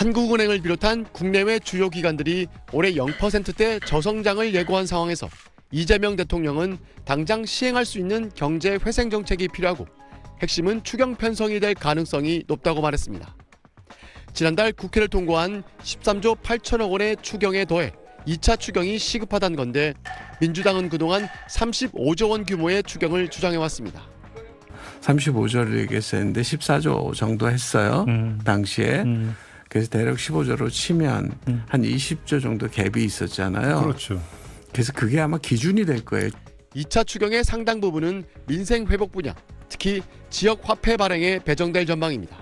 한국은행을 비롯한 국내외 주요 기관들이 올해 0%대 저성장을 예고한 상황에서 이재명 대통령은 당장 시행할 수 있는 경제 회생 정책이 필요하고 핵심은 추경 편성이 될 가능성이 높다고 말했습니다. 지난달 국회를 통과한 13조 8천억 원의 추경에 더해 2차 추경이 시급하다는 건데 민주당은 그동안 35조 원 규모의 추경을 주장해왔습니다. 35조를 얘기했었는데 14조 정도 했어요. 당시에. 그래서 대략 15조로 치면 한 20조 정도 갭이 있었잖아요. 그렇죠. 그래서 그게 아마 기준이 될 거예요. 2차 추경의 상당 부분은 민생 회복 분야, 특히 지역 화폐 발행에 배정될 전망입니다.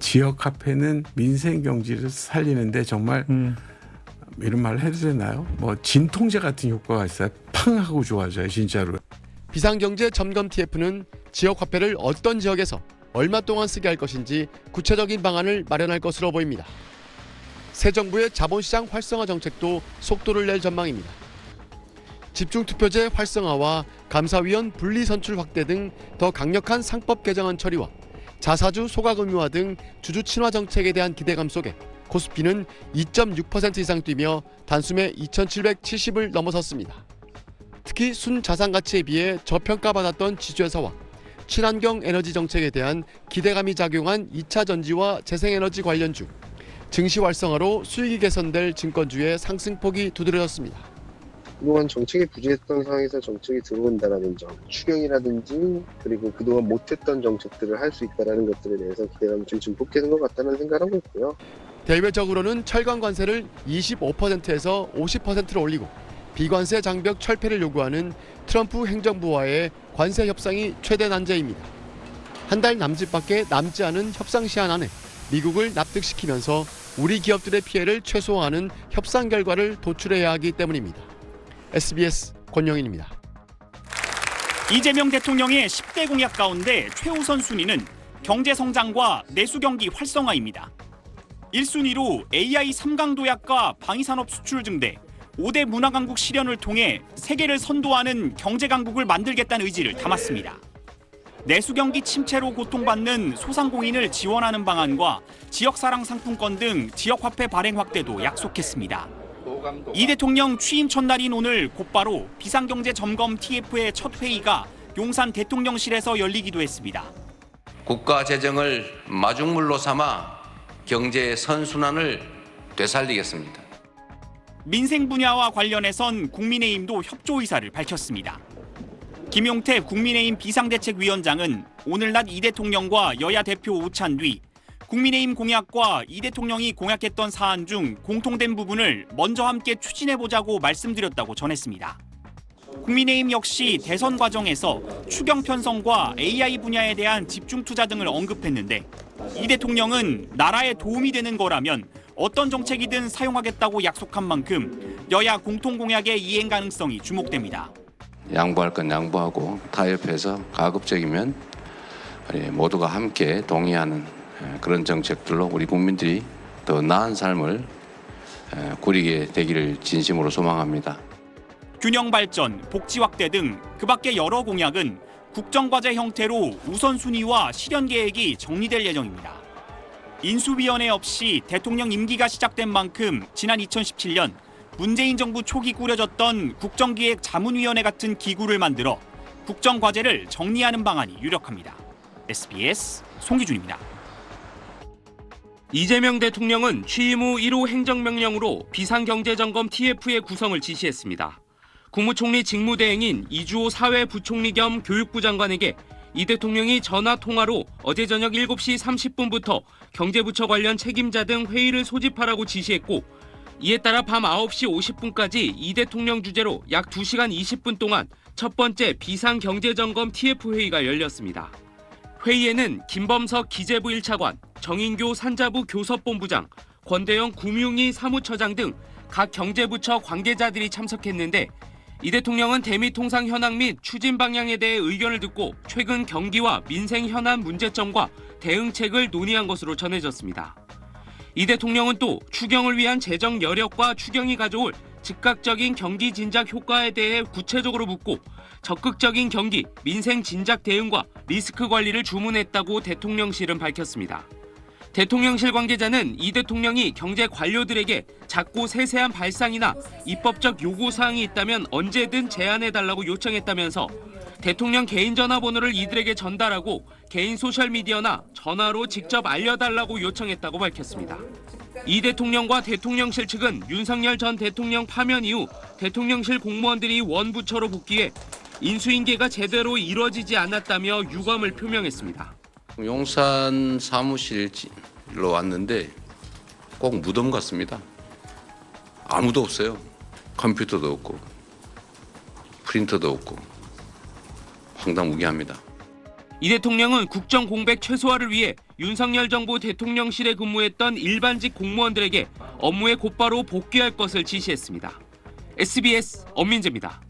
지역 화폐는 민생 경제를 살리는데 정말 이런 말을 해도 되나요? 뭐 진통제 같은 효과가 있어요. 팡 하고 좋아져요, 진짜로. 비상경제 점검 TF는 지역 화폐를 어떤 지역에서 얼마 동안 쓰게 할 것인지 구체적인 방안을 마련할 것으로 보입니다. 새 정부의 자본시장 활성화 정책도 속도를 낼 전망입니다. 집중투표제 활성화와 감사위원 분리선출 확대 등 더 강력한 상법 개정안 처리와 자사주 소각 의무화 등 주주 친화 정책에 대한 기대감 속에 코스피는 2.6% 이상 뛰며 단숨에 2,770을 넘어섰습니다. 특히 순자산 가치에 비해 저평가받았던 지주회사와 친환경 에너지 정책에 대한 기대감이 작용한 2차 전지와 재생에너지 관련주, 증시 활성화로 수익이 개선될 증권주의 상승폭이 두드러졌습니다. 그동안 정책이 부재했던 상황에서 정책이 들어온다는 점, 추경이라든지 그리고 그동안 못했던 정책들을 할 수 있다는 것들에 대해서 기대감이 좀 증폭되는 것 같다는 생각을 하고 있고요. 대외적으로는 철강 관세를 25%에서 50%로 올리고 비관세 장벽 철폐를 요구하는 트럼프 행정부와의 관세 협상이 최대 난제입니다. 한 달 남짓밖에 남지 않은 협상 시한 안에 미국을 납득시키면서 우리 기업들의 피해를 최소화하는 협상 결과를 도출해야 하기 때문입니다. SBS 권영인입니다. 이재명 대통령의 10대 공약 가운데 최우선 순위는 경제 성장과 내수 경기 활성화입니다. 1순위로 AI 3강 도약과 방위산업 수출 증대, 5대 문화강국 실현을 통해 세계를 선도하는 경제강국을 만들겠다는 의지를 담았습니다. 내수 경기 침체로 고통받는 소상공인을 지원하는 방안과 지역사랑 상품권 등 지역화폐 발행 확대도 약속했습니다. 이 대통령 취임 첫날인 오늘 곧바로 비상경제 점검 TF의 첫 회의가 용산 대통령실에서 열리기도 했습니다. 국가 재정을 마중물로 삼아 경제 선순환을 되살리겠습니다. 민생 분야와 관련해선 국민의힘도 협조 의사를 밝혔습니다. 김용태 국민의힘 비상대책위원장은 오늘 낮 이 대통령과 여야 대표 오찬 뒤 국민의힘 공약과 이 대통령이 공약했던 사안 중 공통된 부분을 먼저 함께 추진해보자고 말씀드렸다고 전했습니다. 국민의힘 역시 대선 과정에서 추경 편성과 AI 분야에 대한 집중 투자 등을 언급했는데 이 대통령은 나라에 도움이 되는 거라면 어떤 정책이든 사용하겠다고 약속한 만큼 여야 공통 공약의 이행 가능성이 주목됩니다. 양보할 건 양보하고 타협해서 가급적이면 모두가 함께 동의하는 그런 정책들로 우리 국민들이 더 나은 삶을 꾸리게 되기를 진심으로 소망합니다. 균형 발전, 복지 확대 등 그 밖의 여러 공약은 국정과제 형태로 우선순위와 실현 계획이 정리될 예정입니다. 인수위원회 없이 대통령 임기가 시작된 만큼 지난 2017년 문재인 정부 초기 꾸려졌던 국정기획자문위원회 같은 기구를 만들어 국정과제를 정리하는 방안이 유력합니다. SBS 송기준입니다. 이재명 대통령은 취임 후 1호 행정명령으로 비상경제점검 TF의 구성을 지시했습니다. 국무총리 직무대행인 이주호 사회부총리 겸 교육부 장관에게 이 대통령이 전화통화로 어제 저녁 7시 30분부터 경제부처 관련 책임자 등 회의를 소집하라고 지시했고 이에 따라 밤 9시 50분까지 이 대통령 주재로 약 2시간 20분 동안 첫 번째 비상경제점검 TF 회의가 열렸습니다. 회의에는 김범석 기재부 1차관, 정인교 산자부 교섭본부장, 권대영 구미웅이 사무처장 등 각 경제부처 관계자들이 참석했는데 이 대통령은 대미 통상 현황 및 추진 방향에 대해 의견을 듣고 최근 경기와 민생 현안 문제점과 대응책을 논의한 것으로 전해졌습니다. 이 대통령은 또 추경을 위한 재정 여력과 추경이 가져올 즉각적인 경기 진작 효과에 대해 구체적으로 묻고 적극적인 경기, 민생 진작 대응과 리스크 관리를 주문했다고 대통령실은 밝혔습니다. 대통령실 관계자는 이 대통령이 경제 관료들에게 작고 세세한 발상이나 입법적 요구사항이 있다면 언제든 제안해달라고 요청했다면서 대통령 개인 전화번호를 이들에게 전달하고 개인 소셜미디어나 전화로 직접 알려달라고 요청했다고 밝혔습니다. 이 대통령과 대통령실 측은 윤석열 전 대통령 파면 이후 대통령실 공무원들이 원부처로 복귀해 인수인계가 제대로 이루어지지 않았다며 유감을 표명했습니다. 용산 사무실로 왔는데 꼭 무덤 같습니다. 아무도 없어요. 컴퓨터도 없고 프린터도 없고 황당무계합니다. 이 대통령은 국정 공백 최소화를 위해 윤석열 정부 대통령실에 근무했던 일반직 공무원들에게 업무에 곧바로 복귀할 것을 지시했습니다. SBS 엄민재입니다.